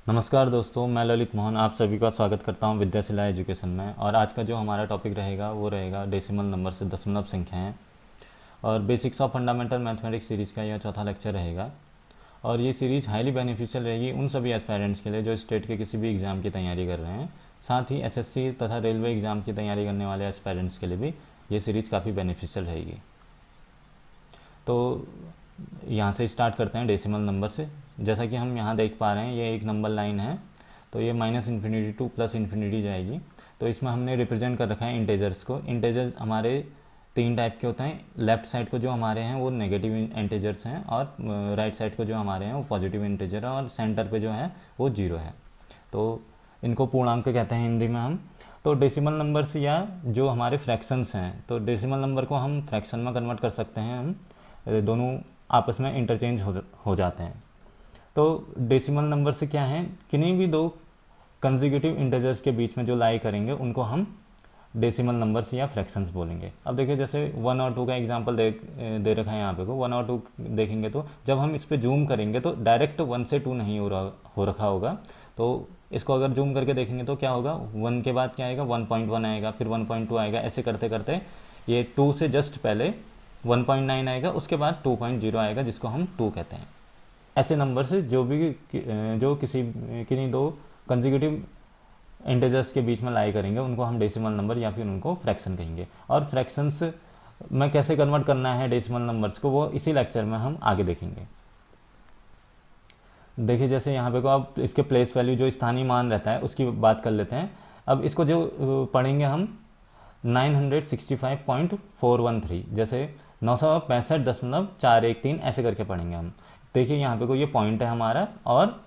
नमस्कार दोस्तों, मैं ललित मोहन आप सभी का स्वागत करता हूं विद्याशिला एजुकेशन में। और आज का जो हमारा टॉपिक रहेगा वो रहेगा डेसिमल नंबर से दशमलव संख्याएं। और basics of fundamental mathematics series का यह चौथा लेक्चर रहेगा। और ये सीरीज़ हाईली बेनिफिशियल रहेगी उन सभी एस्पायरेंट्स के लिए जो स्टेट के किसी भी एग्ज़ाम की तैयारी कर रहे हैं। साथ ही एसएससी तथा रेलवे एग्ज़ाम की तैयारी करने वाले एस्पायरेंट्स के लिए भी ये सीरीज़ काफ़ी बेनिफिशियल रहेगी। तो यहाँ से स्टार्ट करते हैं डेसिमल नंबर से। जैसा कि हम यहाँ देख पा रहे हैं ये एक नंबर लाइन है, तो ये -इन्फिनिटी टू +इन्फिनिटी जाएगी। तो इसमें हमने रिप्रेजेंट कर रखा है इंटेजर्स को। इंटेजर्स हमारे तीन टाइप के होते हैं। लेफ्ट साइड को जो हमारे हैं वो नेगेटिव इंटेजर्स हैं, और राइट साइड को जो हमारे हैं वो पॉजिटिव इंटेजर है, और सेंटर पे जो है वो 0 है। तो इनको पूर्णांक कहते हैं हिंदी में हम। तो डेसिमल नंबर्स या जो हमारे फ्रैक्शंस हैं, तो डेसिमल नंबर को हम फ्रैक्शन में कन्वर्ट कर सकते हैं। हम दोनों आपस में इंटरचेंज हो जाते हैं। तो डेसिमल नंबर से क्या है, किन्हीं भी दो कंसेक्यूटिव इंटीजर्स के बीच में जो लाई करेंगे उनको हम डेसिमल नंबर्स या फ्रैक्शंस बोलेंगे। अब देखिए जैसे 1 और 2 का एग्जांपल दे रखा है यहाँ पे को। 1 और 2 देखेंगे तो जब हम इस पे जूम करेंगे तो डायरेक्ट 1 से 2 नहीं हो रखा होगा। तो इसको अगर जूम करके देखेंगे तो क्या होगा, 1 के बाद क्या आएगा, 1.1 आएगा, फिर 1.2 आएगा। ऐसे करते करते ये 2 से जस्ट पहले 1.9 आएगा, उसके बाद 2.0 आएगा, जिसको हम 2 कहते हैं। ऐसे नंबर से जो किन्हीं दो कंसेक्यूटिव इंटीजर्स के बीच में लाई करेंगे उनको हम डेसिमल नंबर या फिर उनको फ्रैक्शन कहेंगे। और फ्रैक्शंस में कैसे कन्वर्ट करना है डेसिमल नंबर्स को, वो इसी लेक्चर में हम आगे देखेंगे। देखिए जैसे यहाँ पे को आप इसके प्लेस वैल्यू जो स्थानीय मान रहता है उसकी बात कर लेते हैं। अब इसको जो पढ़ेंगे हम 965.413, जैसे 965.413 ऐसे करके पढ़ेंगे हम। देखिए यहाँ पे को ये पॉइंट है हमारा, और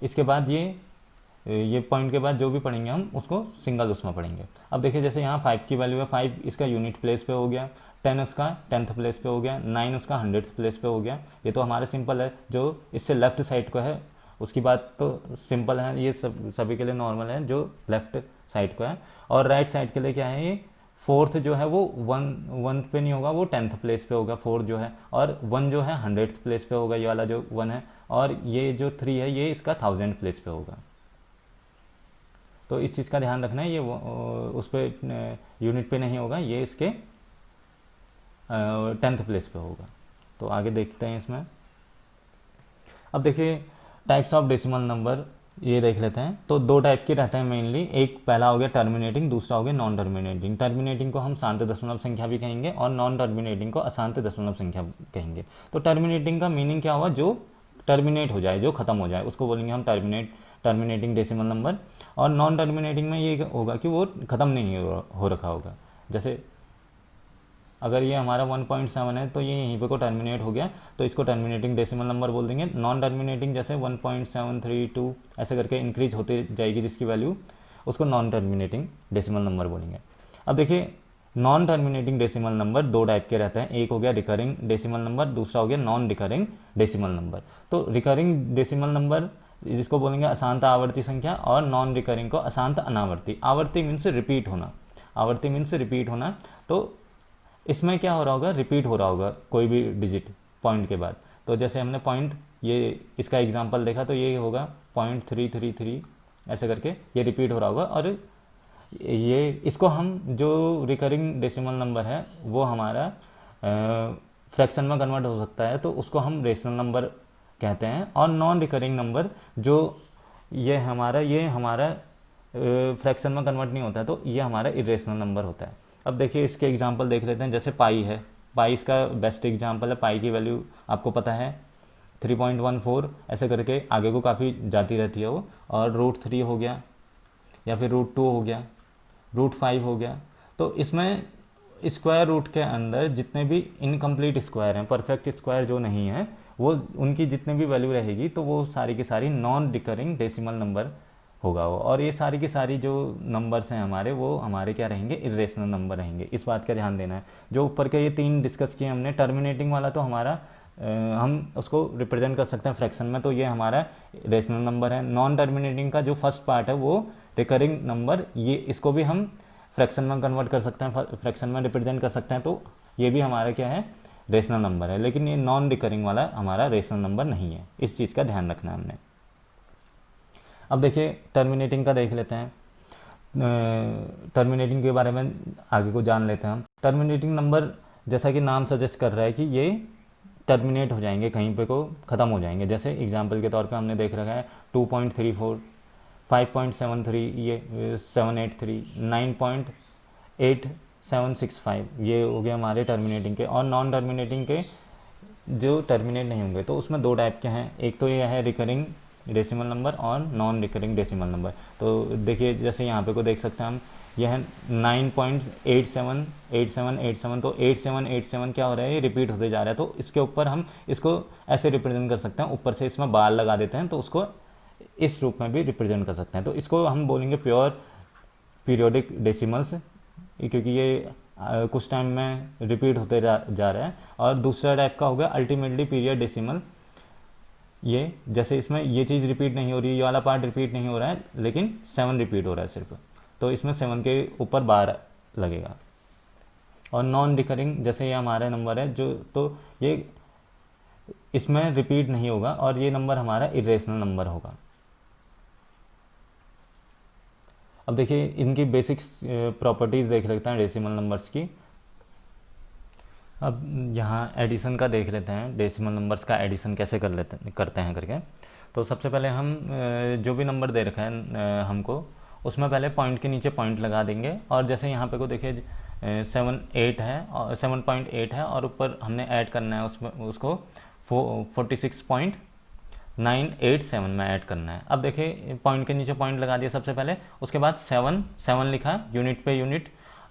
इसके बाद ये पॉइंट के बाद जो भी पढ़ेंगे हम उसको सिंगल उसमें पढ़ेंगे। अब देखिए जैसे यहाँ 5 की वैल्यू है, 5 इसका यूनिट प्लेस पे हो गया, 10 उसका 10th प्लेस पे हो गया, 9 उसका 100th प्लेस पे हो गया। ये तो हमारा सिंपल है। जो इससे लेफ्ट साइड को है उसकी बात तो सिंपल है, ये सभी के लिए नॉर्मल है जो लेफ्ट साइड को है। और राइट साइड के लिए क्या है, ये 4th जो है वो 1 पे नहीं होगा, वो 10th प्लेस पे होगा 4 जो है, और 1 जो है 100th प्लेस पे होगा, ये वाला जो 1 है। और ये जो 3 है ये इसका 1000 प्लेस पे होगा। तो इस चीज़ का ध्यान रखना है, ये उस पर यूनिट पे नहीं होगा, ये इसके 10th प्लेस पे होगा। तो आगे देखते हैं इसमें। अब देखिए टाइप्स ऑफ डेसिमल नंबर ये देख लेते हैं। तो 2 टाइप के रहते हैं मेनली। एक पहला हो गया टर्मिनेटिंग, दूसरा हो गया नॉन टर्मिनेटिंग। टर्मिनेटिंग को हम शांत दशमलव संख्या भी कहेंगे, और नॉन टर्मिनेटिंग को अशांत दशमलव संख्या कहेंगे। तो टर्मिनेटिंग का मीनिंग क्या हुआ, जो टर्मिनेट हो जाए, जो खत्म हो जाए, उसको बोलेंगे हम टर्मिनेटिंग डेसिमल नंबर। और नॉन टर्मिनेटिंग में ये होगा कि वो ख़त्म नहीं हो रखा होगा। जैसे अगर ये हमारा 1.7 है तो ये यहीं पे को टर्मिनेट हो गया, तो इसको टर्मिनेटिंग डेसिमल नंबर बोल देंगे। नॉन टर्मिनेटिंग जैसे 1.732 ऐसे करके इंक्रीज होती जाएगी जिसकी वैल्यू, उसको नॉन टर्मिनेटिंग डेसिमल नंबर बोलेंगे। अब देखिए non terminating decimal number 2 type के रहते हैं। एक हो गया रिकरिंग डेसिमल नंबर, दूसरा हो गया नॉन रिकरिंग डेसिमल नंबर। तो रिकरिंग डेसिमल नंबर जिसको बोलेंगे अशांत आवर्ती संख्या, और नॉन रिकरिंग को अशांत अनावर्ती। आवर्ती मीन्स रिपीट होना, आवर्ती मीन्स रिपीट होना। तो इसमें क्या हो रहा होगा, रिपीट हो रहा होगा कोई भी डिजिट पॉइंट के बाद। तो जैसे हमने पॉइंट, ये इसका एग्जांपल देखा, तो ये होगा 0.333 ऐसे करके ये रिपीट हो रहा होगा। और ये इसको हम जो रिकरिंग डेसिमल नंबर है वो हमारा फ्रैक्शन में कन्वर्ट हो सकता है, तो उसको हम रेशनल नंबर कहते हैं। और नॉन रिकरिंग नंबर जो ये हमारा फ्रैक्शन में कन्वर्ट नहीं होता है, तो ये हमारा इरेशनल नंबर होता है। अब देखिए इसके एग्जांपल देख लेते हैं। जैसे पाई है, पाई इसका बेस्ट एग्जांपल है। पाई की वैल्यू आपको पता है 3.14 ऐसे करके आगे को काफ़ी जाती रहती है वो। और √3 हो गया, या फिर √2 हो गया, √5 हो गया। तो इसमें स्क्वायर रूट के अंदर जितने भी इनकम्प्लीट स्क्वायर हैं, परफेक्ट स्क्वायर जो नहीं है, वो उनकी जितने भी वैल्यू रहेगी तो वो सारी की सारी नॉन रिकरिंग डेसिमल नंबर होगा वो। और ये सारी की सारी जो नंबर्स हैं हमारे, वो हमारे क्या रहेंगे, इरेशनल नंबर रहेंगे। इस बात का ध्यान देना है। जो ऊपर के ये 3 डिस्कस किए हमने, टर्मिनेटिंग वाला तो हमारा हम उसको रिप्रेजेंट कर सकते हैं फ्रैक्शन में, तो ये हमारा रेशनल नंबर है। नॉन टर्मिनेटिंग का जो फर्स्ट पार्ट है वो रिकरिंग नंबर, ये इसको भी हम फ्रैक्शन में कन्वर्ट कर सकते हैं, फ्रैक्शन में रिप्रेजेंट कर सकते हैं। तो ये भी हमारा क्या है, रेशनल नंबर है। लेकिन ये नॉन रिकरिंग वाला हमारा रेशनल नंबर नहीं है। इस चीज़ का ध्यान रखना है हमने। अब देखिए टर्मिनेटिंग का देख लेते हैं। टर्मिनेटिंग के बारे में आगे को जान लेते हैं हम। टर्मिनेटिंग नंबर जैसा कि नाम सजेस्ट कर रहा है कि ये टर्मिनेट हो जाएंगे, कहीं पे को ख़त्म हो जाएंगे। जैसे एग्जांपल के तौर पे हमने देख रखा है 2.34, 5.73, ये 783, 9.8765, ये हो गए हमारे टर्मिनेटिंग के। और नॉन टर्मिनेटिंग के जो टर्मिनेट नहीं होंगे तो उसमें दो टाइप के हैं, एक तो ये है रिकरिंग डेसिमल नंबर और नॉन रिकरिंग डेसिमल नंबर। तो देखिए जैसे यहाँ पे को देख सकते हैं हम, यह है 9.878787, तो 8787 क्या हो रहा है, ये रिपीट होते जा रहा है। तो इसके ऊपर हम इसको ऐसे रिप्रेजेंट कर सकते हैं, ऊपर से इसमें बार लगा देते हैं तो उसको इस रूप में भी रिप्रेजेंट कर सकते हैं। तो इसको हम बोलेंगे प्योर पीरियोडिक डेसिमल्स, क्योंकि ये कुछ टाइम में रिपीट होते जा रहा है। और दूसरा टाइप का होगा अल्टीमेटली पीरियड डेसिमल। ये जैसे इसमें ये चीज़ रिपीट नहीं हो रही है, ये वाला पार्ट रिपीट नहीं हो रहा है, लेकिन 7 रिपीट हो रहा है सिर्फ, तो इसमें 7 के ऊपर बार लगेगा। और नॉन रिकरिंग जैसे ये हमारा नंबर है जो, तो ये इसमें रिपीट नहीं होगा और ये नंबर हमारा इरेशनल नंबर होगा। अब देखिए इनकी बेसिक्स प्रॉपर्टीज़ देख लेते हैं डेसिमल नंबर्स की। अब यहाँ एडिशन का देख लेते हैं, डेसिमल नंबर्स का एडिशन कैसे करते हैं करके। तो सबसे पहले हम जो भी नंबर दे रखा है हमको, उसमें पहले पॉइंट के नीचे पॉइंट लगा देंगे। और जैसे यहाँ पे को देखिए 7.8 है और 7.8 है और ऊपर हमने ऐड करना है उसमें उसको 46.987 में ऐड करना है। अब देखिए पॉइंट के नीचे पॉइंट लगा दिया सबसे पहले, उसके बाद 7 लिखा यूनिट पे यूनिट,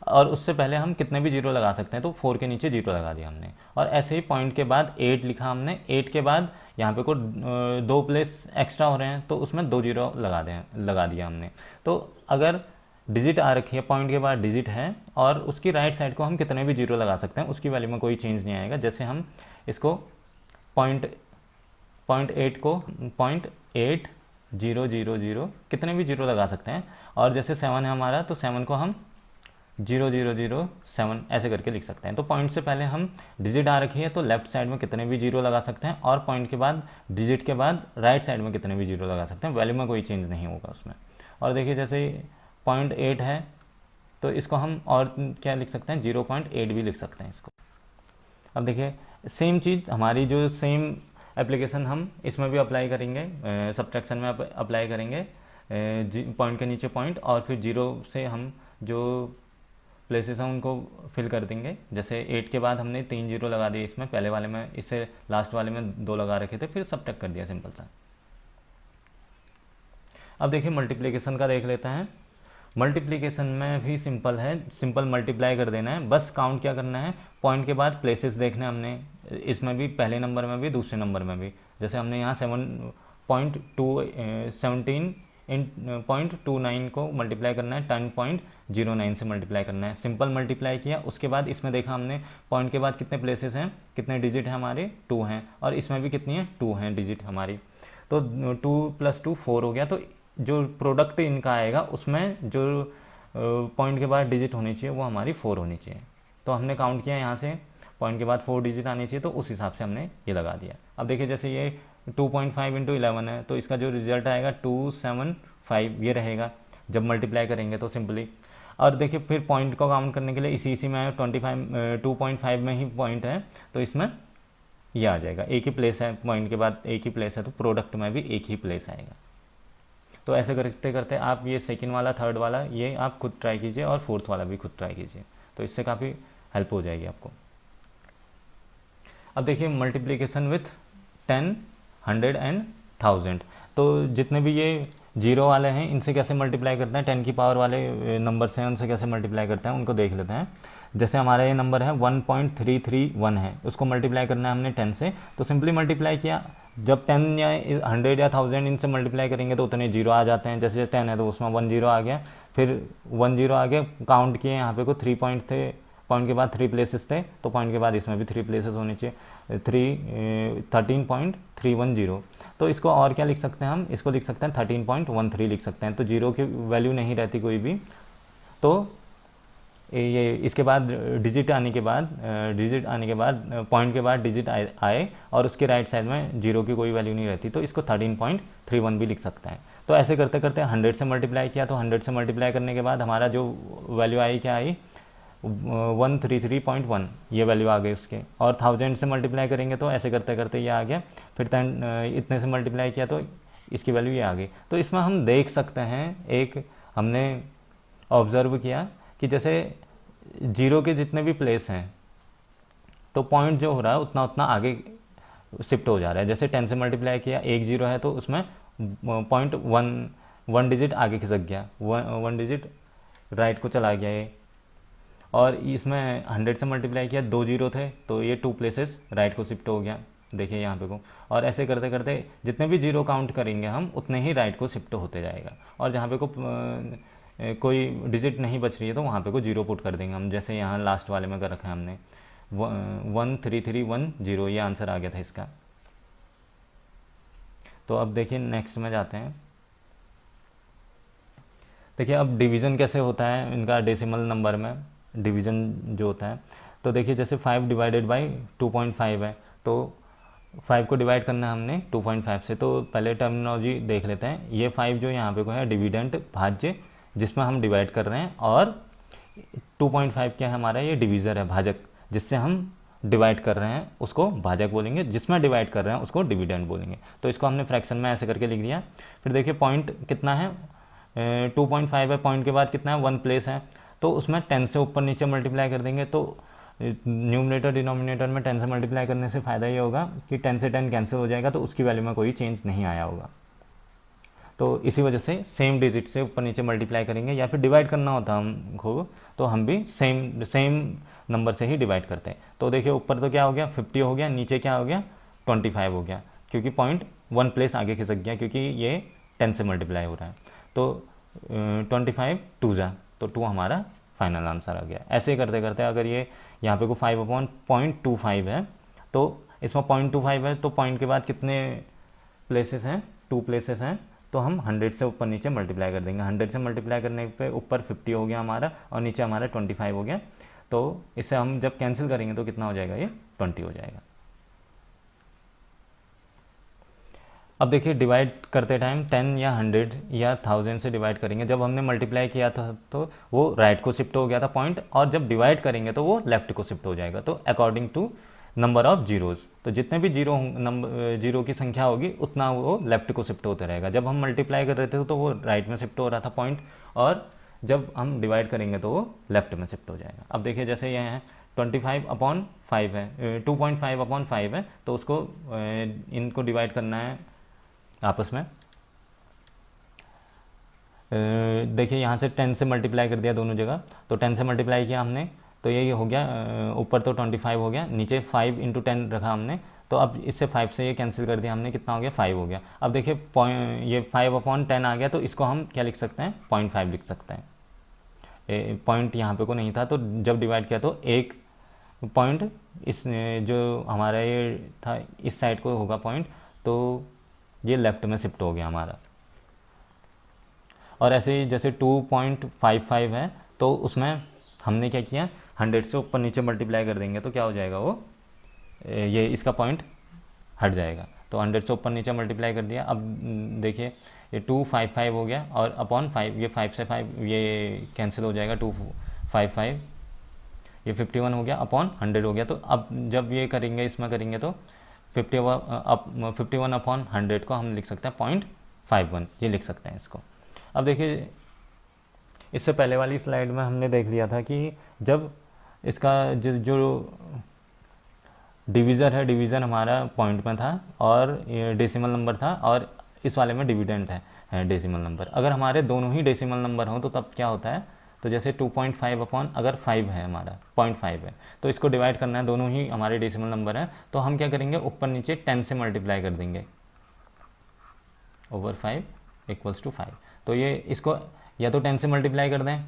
और उससे पहले हम कितने भी जीरो लगा सकते हैं, तो 4 के नीचे जीरो लगा दिया हमने। और ऐसे ही पॉइंट के बाद 8 लिखा हमने, 8 के बाद यहाँ पे को 2 प्लेस एक्स्ट्रा हो रहे हैं तो उसमें 2 जीरो लगा दिया हमने। तो अगर डिजिट आ रखी है, पॉइंट के बाद डिजिट है और उसकी राइट साइड को हम कितने भी जीरो लगा सकते हैं, उसकी वैल्यू में कोई चेंज नहीं आएगा। जैसे हम इसको पॉइंट 8 को 0.8000 कितने भी जीरो लगा सकते हैं। और जैसे 7 है हमारा, तो 7 को हम 0007 ऐसे करके लिख सकते हैं। तो पॉइंट से पहले हम डिजिट आ रखी है तो लेफ्ट साइड में कितने भी जीरो लगा सकते हैं, और पॉइंट के बाद डिजिट के बाद राइट साइड में कितने भी जीरो लगा सकते हैं, वैल्यू में कोई चेंज नहीं होगा उसमें। और देखिए जैसे 0.8 है तो इसको हम और क्या लिख सकते हैं, 0.8 भी लिख सकते हैं इसको। अब देखिए सेम चीज़ हमारी जो सेम एप्लीकेशन हम इसमें भी अप्लाई करेंगे, सब्ट्रैक्शन में अप्लाई करेंगे। पॉइंट के नीचे पॉइंट और फिर जीरो से हम जो प्लेसेस हैं उनको फिल कर देंगे। जैसे 8 के बाद हमने 3 जीरो लगा दिए इसमें, पहले वाले में, इससे लास्ट वाले में 2 लगा रखे थे, फिर सब्ट्रैक्ट कर दिया सिंपल सा। अब देखिए मल्टीप्लिकेशन का देख लेते हैं। मल्टीप्लिकेशन में भी सिंपल है, सिंपल मल्टीप्लाई कर देना है, बस काउंट क्या करना है, पॉइंट के बाद प्लेसेस देखने हमने, इसमें भी पहले नंबर में भी दूसरे नंबर में भी। जैसे हमने यहाँ 17.29 को मल्टीप्लाई करना है 10.09 से मल्टीप्लाई करना है, सिंपल मल्टीप्लाई किया। उसके बाद इसमें देखा हमने पॉइंट के बाद कितने प्लेसेस हैं, कितने डिजिट हैं हमारे, 2 हैं, और इसमें भी कितनी है, 2 हैं डिजिट हमारी। तो 2 + 2 4 हो गया। तो जो प्रोडक्ट इनका आएगा उसमें जो पॉइंट के बाद डिजिट होनी चाहिए वो हमारी 4 होनी चाहिए। तो हमने काउंट किया यहाँ से पॉइंट के बाद 4 डिजिट आनी चाहिए, तो उस हिसाब से हमने ये लगा दिया। अब देखिए जैसे ये 2.5 × 11 है तो इसका जो रिजल्ट आएगा 275 ये रहेगा जब मल्टीप्लाई करेंगे तो सिंपली। और देखिए फिर पॉइंट को काउंट करने के लिए इसी में 2.5 में ही पॉइंट है तो इसमें ये आ जाएगा, एक ही प्लेस है, पॉइंट के बाद एक ही प्लेस है तो प्रोडक्ट में भी एक ही प्लेस आएगा। तो ऐसे करते करते आप ये सेकंड वाला, थर्ड वाला ये आप खुद ट्राई कीजिए और फोर्थ वाला भी खुद ट्राई कीजिए, तो इससे काफ़ी हेल्प हो जाएगी आपको। अब देखिए मल्टीप्लिकेशन विथ 10, 100 एंड 1000। तो जितने भी ये जीरो वाले हैं इनसे कैसे मल्टीप्लाई करते हैं, 10 की पावर वाले नंबर से उनसे कैसे मल्टीप्लाई करते हैं उनको देख लेते हैं। जैसे हमारा ये नंबर है 1.331 है, उसको मल्टीप्लाई करना है हमने 10 से, तो सिंपली मल्टीप्लाई किया। जब 10 या 100 या 1000 इनसे मल्टीप्लाई करेंगे तो उतने जीरो आ जाते हैं। जैसे 10 है तो उसमें 1 जीरो आ गया, फिर 1 जीरो आ गया, काउंट किए यहाँ पे को 3 पॉइंट थे, पॉइंट के बाद 3 प्लेसेस थे, तो पॉइंट के बाद इसमें भी 3 प्लेसेस होने चाहिए, 13.310। तो इसको और क्या लिख सकते हैं हम, इसको लिख सकते हैं 13.13 लिख सकते हैं। तो जीरो की वैल्यू नहीं रहती कोई भी, तो ये इसके बाद डिजिट आने के बाद पॉइंट के बाद डिजिट आए और उसके राइट साइड में जीरो की कोई वैल्यू नहीं रहती, तो इसको 13.31 भी लिख सकता है। तो ऐसे करते करते 100 से मल्टीप्लाई किया, तो 100 से मल्टीप्लाई करने के बाद हमारा जो वैल्यू आई क्या आई 133.1 ये वैल्यू आ गई उसके। और 1000 से मल्टीप्लाई करेंगे तो ऐसे करते करते ये आ गया, फिर इतने से मल्टीप्लाई किया तो इसकी वैल्यू ये आ गई। तो इसमें हम देख सकते हैं, एक हमने ऑब्ज़र्व किया कि जैसे जीरो के जितने भी प्लेस हैं तो पॉइंट जो हो रहा है उतना उतना आगे शिफ्ट हो जा रहा है। जैसे 10 से मल्टीप्लाई किया, एक जीरो है तो उसमें पॉइंट वन डिजिट आगे खिसक गया, वन डिजिट राइट को चला गया ये। और इसमें 100 से मल्टीप्लाई किया, 2 जीरो थे तो ये 2 प्लेसेस राइट को शिफ्ट हो गया, देखिए यहाँ पे को। और ऐसे करते करते जितने भी जीरो काउंट करेंगे हम उतने ही राइट को शिफ्ट होते जाएगा। और जहाँ पे को कोई डिजिट नहीं बच रही है तो वहाँ पे को जीरो पुट कर देंगे हम, जैसे यहाँ लास्ट वाले में कर रखा है हमने 13310, ये आंसर आ गया था इसका। तो अब देखिए नेक्स्ट में जाते हैं। देखिए अब डिवीज़न कैसे होता है इनका डेसिमल नंबर में, डिवीज़न जो होता है। तो देखिए जैसे 5 डिवाइडेड बाई 2.5 है, तो 5 को डिवाइड करना है हमने 2.5 से। तो पहले टर्मिनोलॉजी देख लेते हैं। ये 5 जो यहाँ पे को है डिविडेंट भाज्य जिसमें हम डिवाइड कर रहे हैं, और 2.5 क्या है हमारा, ये डिवीज़र है, भाजक, जिससे हम डिवाइड कर रहे हैं उसको भाजक बोलेंगे, जिसमें डिवाइड कर रहे हैं उसको डिविडेंड बोलेंगे। तो इसको हमने फ्रैक्शन में ऐसे करके लिख दिया। फिर देखिए पॉइंट कितना है, 2.5 है, पॉइंट के बाद कितना है 1 प्लेस है, तो उसमें 10 से ऊपर नीचे मल्टीप्लाई कर देंगे। तो न्यूमरेटर डिनोमिनेटर में 10 से मल्टीप्लाई करने से फ़ायदा ये होगा कि 10 से 10 कैंसिल हो जाएगा, तो उसकी वैल्यू में कोई चेंज नहीं आया होगा। तो इसी वजह से सेम डिजिट से ऊपर नीचे मल्टीप्लाई करेंगे, या फिर डिवाइड करना होता हमको तो हम भी सेम नंबर से ही डिवाइड करते हैं। तो देखिए ऊपर तो क्या हो गया 50 हो गया, नीचे क्या हो गया 25 हो गया, क्योंकि पॉइंट 1 प्लेस आगे खिसक गया, क्योंकि ये 10 से मल्टीप्लाई हो रहा है। तो 25 2 जा, तो 2 हमारा फाइनल आंसर आ गया। ऐसे ही करते करते अगर ये यहाँ पे को 5/0.25 है, तो इसमें 0.25 है, तो पॉइंट के बाद कितने प्लेसेस हैं, 2 प्लेसेस हैं, तो हम 100 से ऊपर नीचे मल्टीप्लाई कर देंगे। 100 से मल्टीप्लाई करने पे ऊपर 50 हो गया हमारा, और नीचे हमारा 25 हो गया। तो इसे हम जब कैंसिल करेंगे तो कितना हो जाएगा, ये 20 हो जाएगा। अब देखिए डिवाइड करते टाइम 10 या 100 या 1000 से डिवाइड करेंगे। जब हमने मल्टीप्लाई किया था तो वो राइट को शिफ्ट हो गया था पॉइंट, और जब डिवाइड करेंगे तो वो लेफ्ट को शिफ्ट हो जाएगा। तो according to number of zeros, तो जितने भी जीरो की संख्या होगी उतना वो लेफ्ट को शिफ्ट होते रहेगा। जब हम मल्टीप्लाई कर रहे थे तो वो राइट में शिफ्ट हो रहा था पॉइंट, और जब हम डिवाइड करेंगे तो वो लेफ्ट में शिफ्ट हो जाएगा। अब देखिए जैसे ये है 25/5 है, 2.5/5 है, तो उसको इनको डिवाइड करना है आपस में। देखिए यहाँ से 10 से मल्टीप्लाई कर दिया दोनों जगह, तो 10 से मल्टीप्लाई किया हमने, तो ये हो गया, ऊपर तो 25 हो गया, नीचे 5 × 10 रखा हमने, तो अब इससे 5 से ये कैंसिल कर दिया हमने, कितना हो गया 5 हो गया। अब देखिए ये 5/10 आ गया, तो इसको हम क्या लिख सकते हैं 0.5 लिख सकते हैं। पॉइंट यहाँ पे को नहीं था, तो जब डिवाइड किया तो एक पॉइंट इस जो हमारा ये था इस साइड को होगा पॉइंट, तो ये लेफ्ट में शिफ्ट हो गया हमारा। और ऐसे ही जैसे 2.55 है, तो उसमें हमने क्या किया 100 से ऊपर नीचे मल्टीप्लाई कर देंगे तो क्या हो जाएगा, वो ये इसका पॉइंट हट जाएगा। तो 100 से ऊपर नीचे मल्टीप्लाई कर दिया। अब देखिए ये 255 हो गया, और अपॉन 5, ये 5 से 5 ये कैंसिल हो जाएगा, 255, ये 51 हो गया, अपॉन 100 हो गया। तो अब जब ये करेंगे इसमें करेंगे तो 51/100 को हम लिख सकते हैं 0.51, ये लिख सकते हैं इसको। अब देखिए इससे पहले वाली स्लाइड में हमने देख लिया था कि जब इसका जो डिवीज़र है, डिवीज़न हमारा पॉइंट में था और ये डेसिमल नंबर था, और इस वाले में डिविडेंट है डेसिमल नंबर। अगर हमारे दोनों ही डेसिमल नंबर हों तो तब क्या होता है, तो जैसे 2.5 अगर 5 है हमारा 0.5 है, तो इसको डिवाइड करना है, दोनों ही हमारे डेसिमल नंबर हैं, तो हम क्या करेंगे ऊपर नीचे 10 से मल्टीप्लाई कर देंगे, ओवर 5 = 5। तो ये इसको या तो 10 से मल्टीप्लाई कर दें,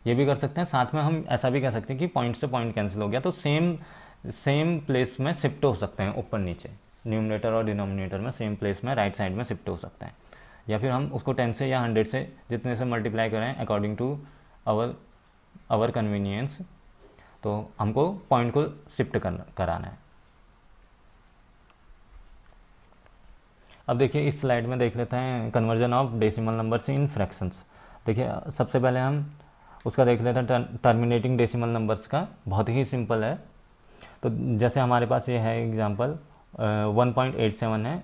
ये भी कर सकते हैं, साथ में हम ऐसा भी कह सकते हैं कि पॉइंट से पॉइंट कैंसिल हो गया, तो सेम प्लेस में शिफ्ट हो सकते हैं ऊपर नीचे, न्यूमरेटर और डिनोमिनेटर में सेम प्लेस में राइट साइड में शिफ्ट हो सकते हैं। या फिर हम उसको 10 से या 100 से जितने से मल्टीप्लाई करें अकॉर्डिंग टू आवर कन्वीनियंस, तो हमको पॉइंट को शिफ्ट कराना है। अब देखिए इस स्लाइड में देख लेते हैं conversion of decimal numbers in fractions. देखिए सबसे पहले हम उसका देख लेते हैं टर्मिनेटिंग डेसिमल नंबर्स का। बहुत ही सिंपल है। तो जैसे हमारे पास ये है एग्जांपल 1.87 है।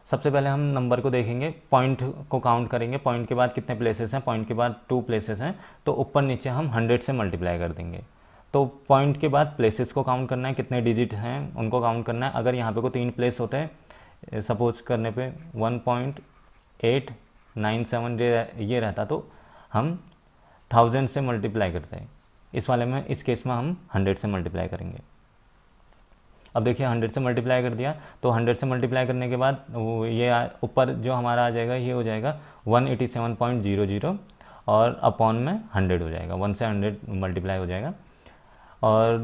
सबसे पहले हम नंबर को देखेंगे, पॉइंट को काउंट करेंगे, पॉइंट के बाद कितने प्लेसेस हैं, पॉइंट के बाद 2 प्लेसेस हैं, तो ऊपर नीचे हम 100 से मल्टीप्लाई कर देंगे। तो पॉइंट के बाद प्लेसेस को काउंट करना है, कितने डिजिट हैं उनको काउंट करना है। अगर यहाँ पे को 3 प्लेस होते हैं, सपोज करने पे 1.897 ये रहता, तो हम 1000 से मल्टीप्लाई करते हैं। इस वाले में, इस केस में हम 100 से मल्टीप्लाई करेंगे। अब देखिए 100 से मल्टीप्लाई कर दिया, तो 100 से मल्टीप्लाई करने के बाद वो ये ऊपर जो हमारा आ जाएगा ये हो जाएगा 187.00 और अपॉन में 100 हो जाएगा, 1 से 100 मल्टीप्लाई हो जाएगा और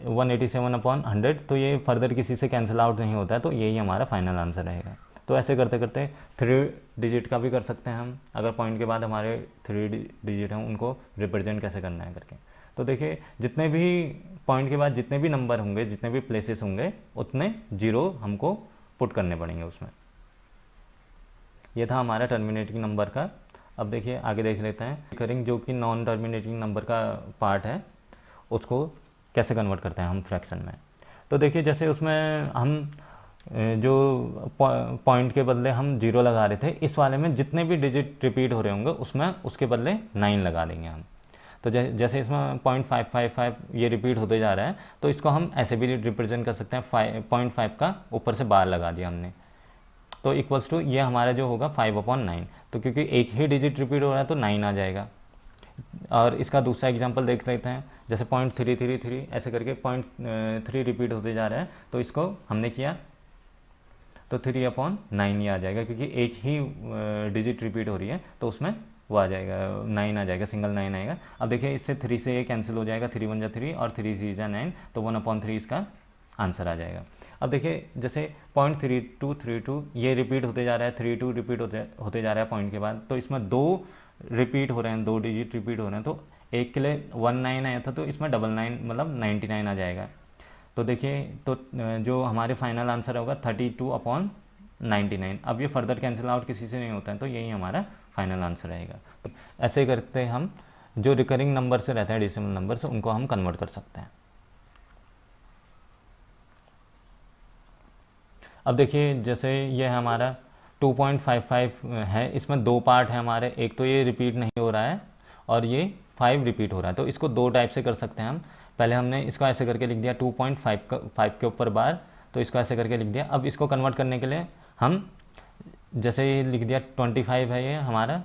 187 अपॉन 100, तो ये फर्दर किसी से कैंसिल आउट नहीं होता है, तो यही हमारा फाइनल आंसर रहेगा। तो ऐसे करते करते 3 डिजिट का भी कर सकते हैं हम, अगर पॉइंट के बाद हमारे 3 डिजिट हैं उनको रिप्रेजेंट कैसे करना है करके। तो देखिए जितने भी पॉइंट के बाद जितने भी नंबर होंगे, जितने भी प्लेसेस होंगे, उतने जीरो हमको पुट करने पड़ेंगे उसमें। ये था हमारा टर्मिनेटिंग नंबर का। अब देखिए आगे देख लेते हैं रिकरिंग, जो कि नॉन टर्मिनेटिंग नंबर का पार्ट है, उसको कैसे कन्वर्ट करते हैं हम फ्रैक्शन में। तो देखिए जैसे उसमें हम जो पॉइंट के बदले हम 0 लगा रहे थे, इस वाले में जितने भी डिजिट रिपीट हो रहे होंगे उसमें उसके बदले 9 लगा देंगे हम। तो जैसे इसमें 0.555 ये रिपीट होते जा रहा है, तो इसको हम ऐसे भी रिप्रेजेंट कर सकते हैं, 0.5 का ऊपर से बार लगा दिया हमने, तो इक्वल्स टू ये हमारा जो होगा 5/9। तो क्योंकि एक ही डिजिट रिपीट हो रहा है तो 9 आ जाएगा। और इसका दूसरा एग्जांपल देख लेते हैं, जैसे 0.333 ऐसे करके 0.3 रिपीट होते जा रहा है, तो इसको हमने किया तो 3/9 ही आ जाएगा, क्योंकि एक ही डिजिट रिपीट हो रही है, तो उसमें वो आ जाएगा 9 आ जाएगा, सिंगल 9 आएगा। अब देखिए इससे 3 से ये कैंसिल हो जाएगा, 3 1 जा 3 और 3 3 जा 9, तो 1/3 इसका आंसर आ जाएगा। अब देखिए जैसे 0.3232 ये रिपीट होते जा रहा है, 32 रिपीट होते जा रहा है पॉइंट के बाद, तो इसमें 2 रिपीट हो रहे हैं, 2 डिजिट रिपीट हो रहे हैं, तो एक के लिए 19 आया था, तो इसमें 99 मतलब 99 आ जाएगा। तो देखिए तो जो हमारे फाइनल आंसर होगा 32/99। अब ये फर्दर कैंसिल आउट किसी से नहीं होता है, तो यही हमारा फाइनल आंसर रहेगा। तो ऐसे करते हम जो रिकरिंग नंबर से रहते हैं डेसिमल नंबर से, उनको हम कन्वर्ट कर सकते हैं। अब देखिए जैसे ये हमारा 2.55 है, इसमें 2 पार्ट है हमारे, एक तो ये रिपीट नहीं हो रहा है और ये 5 रिपीट हो रहा है। तो इसको 2 टाइप से कर सकते हैं हम। पहले हमने इसको ऐसे करके लिख दिया 2.5 के ऊपर बार, तो इसको ऐसे करके लिख दिया। अब इसको कन्वर्ट करने के लिए हम जैसे ये लिख दिया 25 है ये हमारा,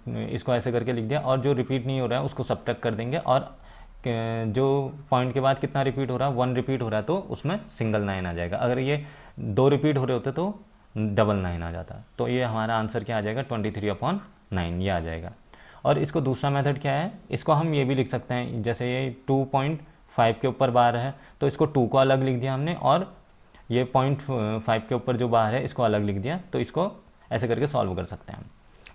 इसको ऐसे करके लिख दिया, और जो रिपीट नहीं हो रहा है उसको सब्ट्रैक्ट कर देंगे, और जो पॉइंट के बाद कितना रिपीट हो रहा है, 1 रिपीट हो रहा है, तो उसमें सिंगल 9 आ जाएगा। अगर ये 2 रिपीट हो रहे होते तो डबल 9 आ जाता। तो ये हमारा आंसर क्या आ जाएगा, 23/9 ये आ जाएगा। और इसको दूसरा मेथड क्या है, इसको हम ये भी लिख सकते हैं, जैसे ये 2.5 के ऊपर बार है, तो इसको 2 को अलग लिख दिया हमने, और ये 0.5 के ऊपर जो बार है इसको अलग लिख दिया, तो इसको ऐसे करके सॉल्व कर सकते हैं हम।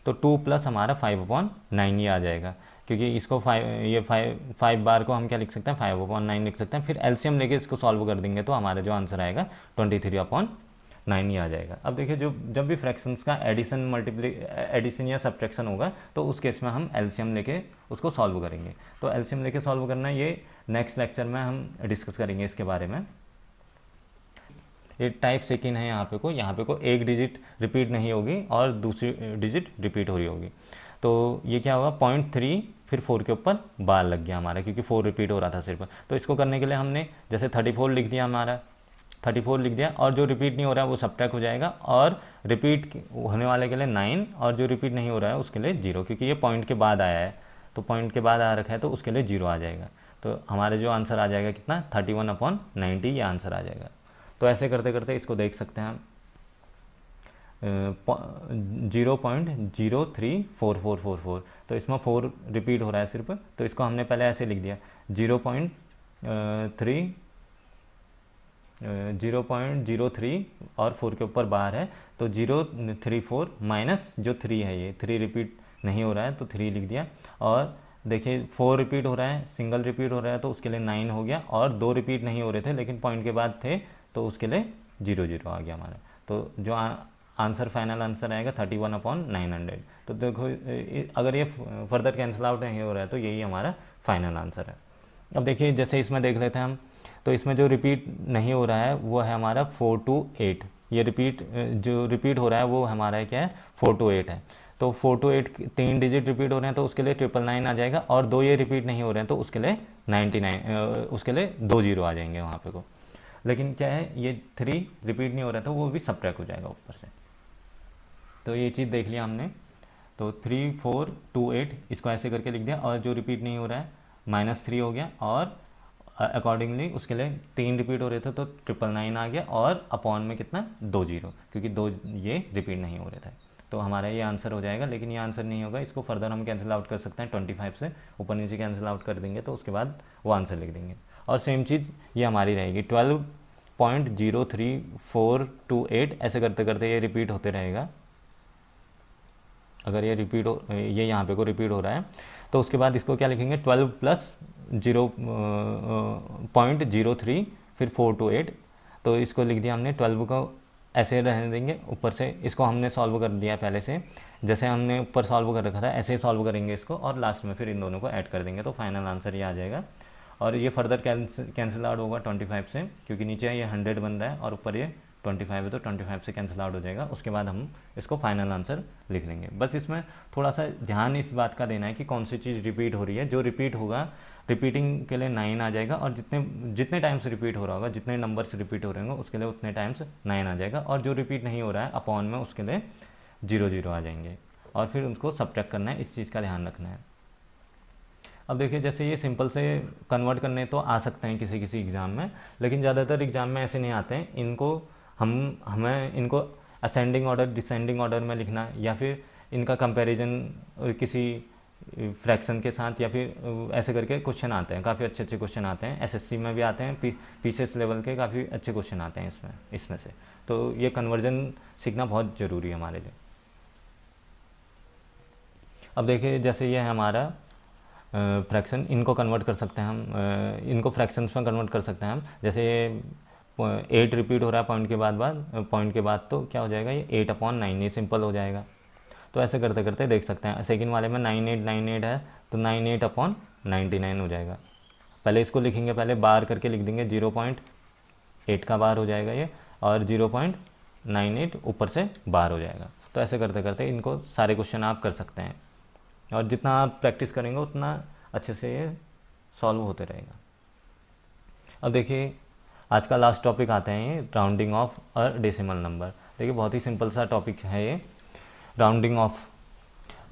तो 2 प्लस हमारा 5/9 ये आ जाएगा, क्योंकि इसको 5 बार को हम क्या लिख सकते हैं, 5/9 लिख सकते हैं। फिर एलसीएम लेके इसको सॉल्व कर देंगे, तो हमारा जो आंसर आएगा 23/9 ही आ जाएगा। अब देखिए जब भी फ्रैक्शंस का एडिशन या सब्ट्रैक्शन होगा, तो उस केस में हम एलसीएम लेके उसको सॉल्व करेंगे। तो एलसीएम लेके सॉल्व करना, ये नेक्स्ट लेक्चर में हम डिस्कस करेंगे इसके बारे में। ये टाइप सेकेंड है, यहाँ पे को एक डिजिट रिपीट नहीं होगी और दूसरी डिजिट रिपीट हो रही होगी। तो ये क्या होगा, 0.3 फिर 4 के ऊपर बार लग गया हमारा, क्योंकि 4 रिपीट हो रहा था सिर्फ। तो इसको करने के लिए हमने जैसे 34 लिख दिया, हमारा 34 लिख दिया, और जो रिपीट नहीं हो रहा है वो सब्ट्रैक्ट हो जाएगा, और रिपीट होने वाले के लिए 9 और जो रिपीट नहीं हो रहा है उसके लिए 0, क्योंकि ये पॉइंट के बाद आया है, तो पॉइंट के बाद आ रखा है, तो उसके लिए 0 आ जाएगा। तो हमारे जो आंसर आ जाएगा कितना, 31/90 ये आंसर आ जाएगा। तो ऐसे करते करते इसको देख सकते हैं हम 0.034444, तो इसमें 4 रिपीट हो रहा है सिर्फ, तो इसको हमने पहले ऐसे लिख दिया 0.3 0.03 और 4 के ऊपर बार है, तो 034 माइनस जो 3 है, ये 3 रिपीट नहीं हो रहा है तो 3 लिख दिया। और देखिए 4 रिपीट हो रहा है, सिंगल रिपीट हो रहा है तो उसके लिए 9 हो गया, और 2 रिपीट नहीं हो रहे थे लेकिन पॉइंट के बाद थे तो उसके लिए 0 आ गया हमारा। तो जो आंसर फाइनल आंसर आएगा 31/900। तो देखो अगर ये फर्दर कैंसिल आउट नहीं हो रहा है तो यही हमारा फाइनल आंसर है। अब देखिए जैसे इसमें देख लेते हैं हम, तो इसमें जो रिपीट नहीं हो रहा है वो है हमारा 4 to 8। ये रिपीट जो रिपीट हो रहा है वो हमारा क्या है, 4 to 8 है। तो 4 to 8 3 डिजिट रिपीट हो रहे हैं तो उसके लिए 999 आ जाएगा, और 2 ये रिपीट नहीं हो रहे हैं तो उसके लिए 99, उसके लिए 2 0 आ जाएंगे वहाँ पे को। लेकिन क्या है, ये 3 रिपीट नहीं हो रहा था वो भी सबट्रैक्ट हो जाएगा ऊपर से। तो ये चीज़ देख लिया हमने। तो 3 4 2 8 इसको ऐसे करके लिख दिया, और जो रिपीट नहीं हो रहा है -3 हो गया, और अकॉर्डिंगली उसके लिए 3 रिपीट हो रहे थे तो 999 आ गया, और अपॉन में कितना 2 0, क्योंकि 2 ये रिपीट नहीं हो रहे थे। तो हमारा ये आंसर हो जाएगा, लेकिन ये आंसर नहीं होगा, इसको फर्दर हम कैंसिल आउट कर सकते हैं 25 से, ऊपर नीचे कैंसिल आउट कर देंगे तो उसके बाद वो आंसर लिख देंगे। और सेम चीज़ ये हमारी रहेगी 12.03428, ऐसे करते करते ये रिपीट होते रहेगा। अगर ये रिपीट हो, ये यहाँ पे को रिपीट हो रहा है तो उसके बाद इसको क्या लिखेंगे, 12 प्लस 0.03 फिर 4 to 8। तो इसको लिख दिया हमने, 12 को ऐसे रहने देंगे, ऊपर से इसको हमने सॉल्व कर दिया पहले से, जैसे हमने ऊपर सॉल्व कर रखा था ऐसे ही सॉल्व करेंगे इसको, और लास्ट में फिर इन दोनों को ऐड कर देंगे तो फाइनल आंसर ये आ जाएगा। और ये फर्दर कैंसिल आउट होगा 25 से, क्योंकि नीचे ये 100 बन रहा है और ऊपर ये 25 है, तो 25 से कैंसिल आउट हो जाएगा। उसके बाद हम इसको फाइनल आंसर लिख लेंगे। बस इसमें थोड़ा सा ध्यान इस बात का देना है कि कौन सी चीज़ रिपीट हो रही है। जो रिपीट होगा, रिपीटिंग के लिए 9 आ जाएगा, और जितने टाइम्स रिपीट हो रहा होगा, जितने नंबर्स रिपीट हो रहे होंगे उसके लिए उतने टाइम्स 9 आ जाएगा, और जो रिपीट नहीं हो रहा है अपॉन में उसके लिए 0 आ जाएंगे, और फिर उनको सब्ट्रैक्ट करना है, इस चीज़ का ध्यान रखना है। अब देखिए जैसे ये सिंपल से कन्वर्ट करने तो आ सकते हैं किसी किसी एग्ज़ाम में, लेकिन ज़्यादातर एग्ज़ाम में ऐसे नहीं आते हैं। इनको हमें इनको असेंडिंग ऑर्डर डिसेंडिंग ऑर्डर में लिखना, या फिर इनका कंपैरिजन किसी फ्रैक्शन के साथ, या फिर ऐसे करके क्वेश्चन आते हैं, काफ़ी अच्छे अच्छे क्वेश्चन आते हैं। एसएससी में भी आते हैं, पीसीएस लेवल के काफ़ी अच्छे क्वेश्चन आते हैं इसमें से। तो ये कन्वर्जन सीखना बहुत ज़रूरी है हमारे लिए। अब देखिए जैसे ये है हमारा फ्रैक्शन, इनको कन्वर्ट कर सकते हैं हम, इनको फ्रैक्शंस में कन्वर्ट कर सकते हैं हम। जैसे 8 रिपीट हो रहा है पॉइंट के बाद तो क्या हो जाएगा, ये 8/9, ये सिंपल हो जाएगा। तो ऐसे करते करते देख सकते हैं। सेकंड वाले में 9898 है तो 98/99 हो जाएगा। पहले इसको लिखेंगे, पहले बार करके लिख देंगे, 0.8 का बार हो जाएगा ये, और 0.98 ऊपर से बार हो जाएगा। तो ऐसे करते करते इनको सारे क्वेश्चन आप कर सकते हैं, और जितना आप प्रैक्टिस करेंगे उतना अच्छे से ये सॉल्व होते रहेगा। अब देखिए आज का लास्ट टॉपिक आते हैं, ये rounding of a decimal number. देखिए बहुत ही सिंपल सा टॉपिक है ये, राउंडिंग ऑफ।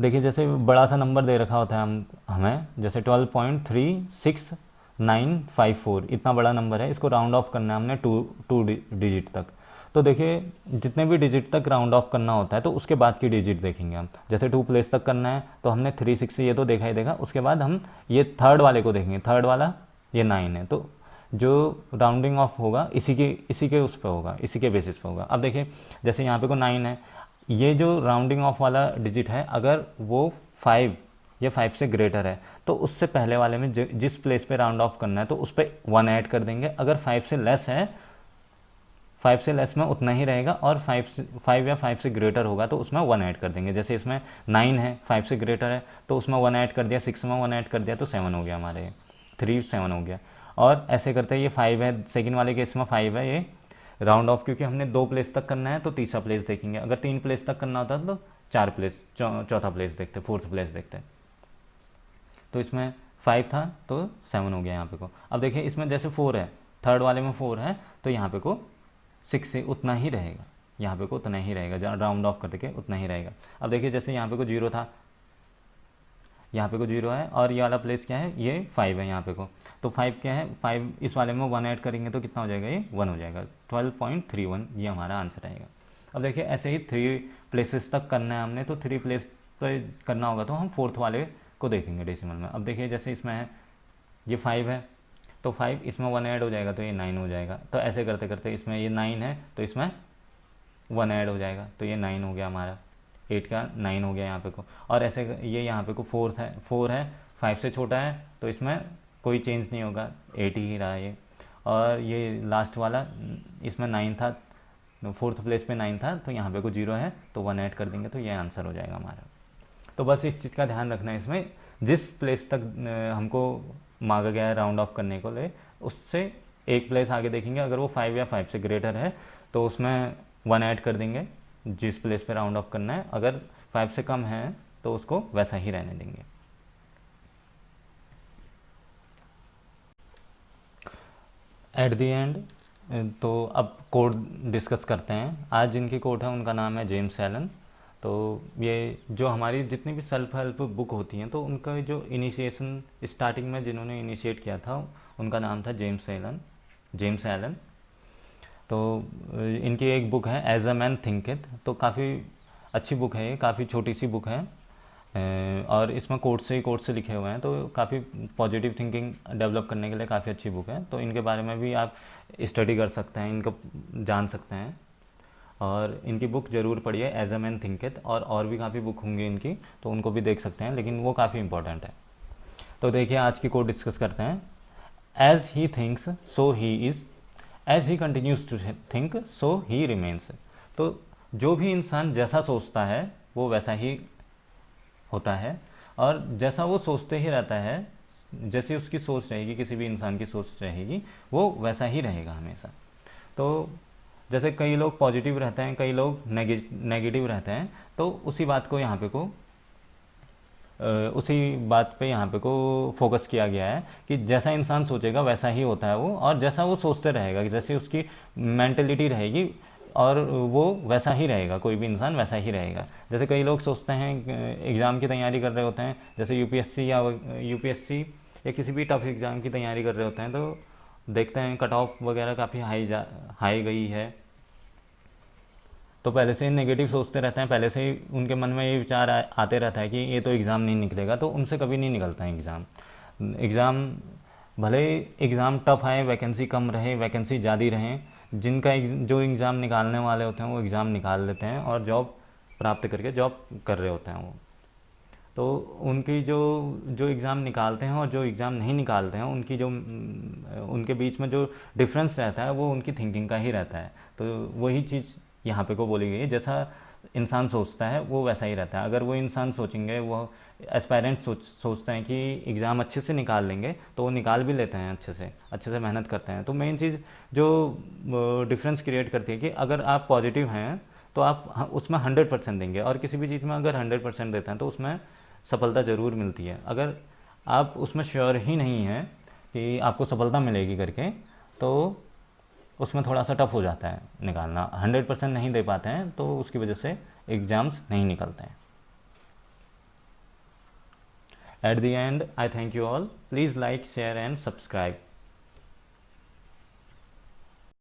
देखिए जैसे बड़ा सा नंबर दे रखा होता है हमें, जैसे 12.36954, इतना बड़ा नंबर है, इसको राउंड ऑफ करना है हमने टू डिजिट तक। तो देखिए जितने भी डिजिट तक राउंड ऑफ करना होता है तो उसके बाद की डिजिट देखेंगे हम। जैसे 2 प्लेस तक करना है तो हमने 360, ये तो देखा ही देखा। उसके बाद हम ये थर्ड वाले को देखेंगे, थर्ड वाला ये 9 है, तो जो राउंडिंग ऑफ होगा इसी के उस पर होगा, इसी के बेसिस पे होगा। अब देखिए जैसे यहाँ पे को 9 है, ये जो राउंडिंग ऑफ वाला डिजिट है अगर वो 5 या 5 से ग्रेटर है तो उससे पहले वाले में जिस प्लेस पे राउंड ऑफ करना है तो उस पर 1 ऐड कर देंगे। अगर 5 से लेस है, 5 से लेस में उतना ही रहेगा, और 5 या 5 से ग्रेटर होगा तो उसमें 1 ऐड कर देंगे। जैसे इसमें 9 है, 5 से ग्रेटर है तो उसमें 1 ऐड कर दिया, 6 में 1 ऐड कर दिया तो 7 हो गया हमारे, 3 7 हो गया। और ऐसे करते ये 5 है, सेकंड वाले केस में 5 है, ये राउंड ऑफ क्योंकि हमने 2 प्लेस तक करना है तो तीसरा प्लेस देखेंगे। अगर 3 प्लेस तक करना होता तो 4 प्लेस, चौथा प्लेस देखते, 4th प्लेस देखते। तो इसमें 5 था तो 7 हो गया यहाँ पे को। अब देखिए इसमें जैसे 4 है, थर्ड वाले में 4 है तो यहाँ पे को 6 से उतना ही रहेगा, यहाँ पे को उतना ही रहेगा, जहाँ राउंड ऑफ करके उतना ही रहेगा। अब देखिए जैसे यहाँ पे को 0 था, यहाँ पे को 0 है, और ये वाला प्लेस क्या है, ये 5 है यहाँ पे को। तो 5 क्या है, 5 इस वाले में 1 ऐड करेंगे तो कितना हो जाएगा, ये 1 हो जाएगा। 12.31 ये हमारा आंसर आएगा। अब देखिए ऐसे ही 3 प्लेसेस तक करना है हमने, तो 3 प्लेस पर करना होगा तो हम 4th वाले को देखेंगे डेसिमल में। अब देखिए जैसे इसमें है ये 5 है तो 5, इसमें 1 ऐड हो जाएगा तो ये 9 हो जाएगा। तो ऐसे करते करते इसमें ये 9 है तो इसमें 1 ऐड हो जाएगा तो ये 9 हो गया हमारा, 8 का 9 हो गया यहाँ पे को। और ऐसे ये यहाँ पे को 4 है 5 से छोटा है तो इसमें कोई चेंज नहीं होगा, 8 ही रहा ये। और ये लास्ट वाला इसमें 9 था, 4th प्लेस पे 9 था तो यहाँ पे को 0 है तो 1 ऐड कर देंगे तो ये आंसर हो जाएगा हमारा। तो बस इस चीज़ का ध्यान रखना है, इसमें जिस प्लेस तक हमको मांगा गया है राउंड ऑफ करने को ले, उससे एक प्लेस आगे देखेंगे, अगर वो 5 या 5 से ग्रेटर है तो उसमें 1 ऐड कर देंगे जिस प्लेस पे राउंड ऑफ करना है, अगर 5 से कम है तो उसको वैसा ही रहने देंगे। एट द एंड तो अब कोड डिस्कस करते हैं। आज जिनकी कोड है उनका नाम है जेम्स एलन। तो ये जो हमारी जितनी भी सेल्फ हेल्प बुक होती हैं तो उनका जो इनिशिएशन स्टार्टिंग में जिन्होंने इनिशिएट किया था उनका नाम था जेम्स एलन। तो इनकी एक बुक है एज अ मैन थिंकeth, तो काफ़ी अच्छी बुक है ये, काफ़ी छोटी सी बुक है और इसमें कोट से लिखे हुए हैं, तो काफ़ी पॉजिटिव थिंकिंग डेवलप करने के लिए काफ़ी अच्छी बुक है। तो इनके बारे में भी आप स्टडी कर सकते हैं, इनको जान सकते हैं और इनकी बुक ज़रूर पढ़िए एज अ मैन थिंकeth। और भी काफ़ी बुक होंगी इनकी तो उनको भी देख सकते हैं, लेकिन वो काफ़ी इंपॉर्टेंट है। तो देखिए आज की कोट डिस्कस करते हैं। As he thinks so he is, as he continues to think so he remains. तो जो भी इंसान जैसा सोचता है वो वैसा ही होता है, और जैसा वो सोचते ही रहता है, जैसी उसकी सोच रहेगी, किसी भी इंसान की सोच रहेगी, वो वैसा ही रहेगा हमेशा। तो जैसे कई लोग पॉजिटिव रहते हैं, कई लोग नेगेटिव रहते हैं, तो उसी बात पे यहाँ पे को फोकस किया गया है कि जैसा इंसान सोचेगा वैसा ही होता है वो, और जैसा वो सोचते रहेगा, जैसे उसकी मेंटलिटी रहेगी और वो वैसा ही रहेगा, कोई भी इंसान वैसा ही रहेगा। जैसे कई लोग सोचते हैं एग्ज़ाम की तैयारी कर रहे होते हैं, जैसे यूपीएससी या किसी भी टफ एग्ज़ाम की तैयारी कर रहे होते हैं, तो देखते हैं कट ऑफ वगैरह काफ़ी हाई गई है, तो पहले से ही नेगेटिव सोचते रहते हैं, पहले से ही उनके मन में ये विचार आते रहता है कि ये तो एग्ज़ाम नहीं निकलेगा, तो उनसे कभी नहीं निकलता है एग्ज़ाम। भले एग्ज़ाम टफ आए, वैकेंसी कम रहे, वैकेंसी ज़्यादा रहें, जो एग्ज़ाम निकालने वाले होते हैं वो एग्ज़ाम निकाल लेते हैं और जॉब प्राप्त करके जॉब कर रहे होते हैं वो। तो उनकी जो एग्ज़ाम निकालते हैं और जो एग्ज़ाम नहीं निकालते हैं, उनके बीच में जो डिफरेंस रहता है वो उनकी थिंकिंग का ही रहता है। तो वही चीज़ यहाँ पे को बोली गई है, जैसा इंसान सोचता है वो वैसा ही रहता है। अगर वो इंसान सोचेंगे, वो एस्पायरेंट्स सोचते हैं कि एग्ज़ाम अच्छे से निकाल लेंगे, तो वो निकाल भी लेते हैं, अच्छे से मेहनत करते हैं। तो मेन चीज़ जो डिफरेंस क्रिएट करती है कि अगर आप पॉजिटिव हैं तो आप उसमें 100% देंगे, और किसी भी चीज़ में अगर 100% देते हैं तो उसमें सफलता ज़रूर मिलती है। अगर आप उसमें श्योर ही नहीं हैं कि आपको सफलता मिलेगी करके, तो उसमें थोड़ा सा टफ हो जाता है निकालना, 100% नहीं दे पाते हैं तो उसकी वजह से एग्ज़ाम्स नहीं निकलते हैं। At the and I thank you all, please like, share and subscribe.